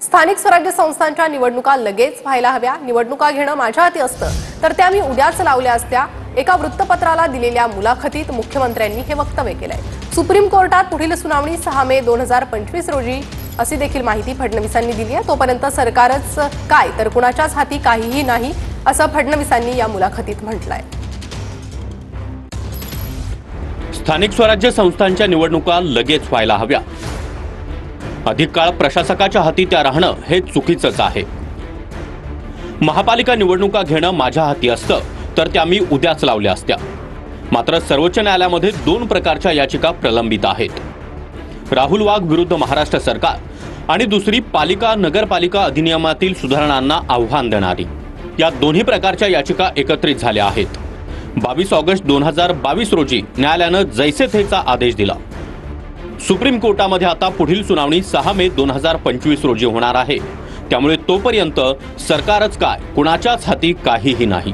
स्थानिक स्वराज्य संस्थांच्या निवडणुका लगेच व्हायला हव्या, निवडणुका घेणं माझ्या हाती असतं तर त्या मी उद्याच लावल्या असत्या। एका वृत्तपत्राला दिलेल्या मुलाखतीत मुख्यमंत्र्यांनी हे वक्तव्य केलंय। सुप्रीम कोर्टात पुढील सुनावणी 6 मे 2025 रोजी अशी देखील माहिती फडणवीसांनी दिली आहे। तोपर्यंत सरकारच काय तर कुणाच्याच हाती काहीही नाही असं फडणवीसांनी या मुलाखतीत म्हटलंय। स्थानिक स्वराज्य संस्थांच्या निवडणुका लगेच व्हायला हव्या, अधिक काळ प्रशासकाच्या हाती त्या राहणं हे चुकीचंच आहे। महापालिका निवडणुका घेणं माझ्या हाती असतं तर त्या मी उद्याच लावल्या असत्या। मात्र सर्वोच्च न्यायालयामध्ये 2 प्रकारच्या याचिका प्रलंबित आहेत, राहुल वाघ विरुद्ध महाराष्ट्र सरकार आणि दुसरी पालिका नगरपालिका अधिनियमातील सुधारणांना आव्हान देणारी। या दोन्ही प्रकारच्या याचिका एकत्रित झाल्या आहेत। 22 ऑगस्ट 2022 रोजी न्यायालयानं जैसे थेचा आदेश दिला। सुप्रीम कोर्टामध्ये आता पुढील सुनावणी 6 मे 2025 रोजी होणार आहे। त्यामुळे तोपर्यंत सरकारच काय कुणाच्याच हाती काहीही नाही।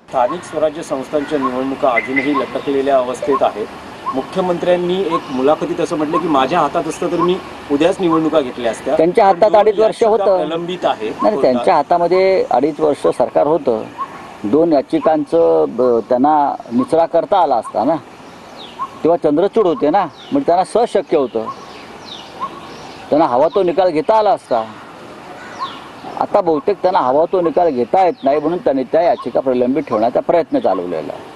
स्थानिक स्वराज्य संस्थांच्या निवडणुका अजूनही लटकलेल्या अवस्थेत आहेत। मुख्यमंत्र्यांनी एक मुलाखतीत असं म्हटलं की माझ्या हातात असतं तर मी उद्याच निवडणुका घेतल्या असत्या। त्यांच्या हातात 2.5 वर्ष होतं, प्रलंबित आहे। नाही त्यांच्या हातामध्ये 2.5 वर्ष सरकार होतं। 2 याचिकांचं त्यांना निचरा करता आला असता ना, तेव्हा चंद्रचूड होते ना, म्हणजे त्यांना सहज होतं, त्यांना हवा तो निकाल घेता आला असता। आता बहुतेक त्यांना हवा तो निकाल घेता येत नाही म्हणून त्यांनी त्या याचिका प्रलंबित ठेवण्याचा प्रयत्न चालवलेला आहे।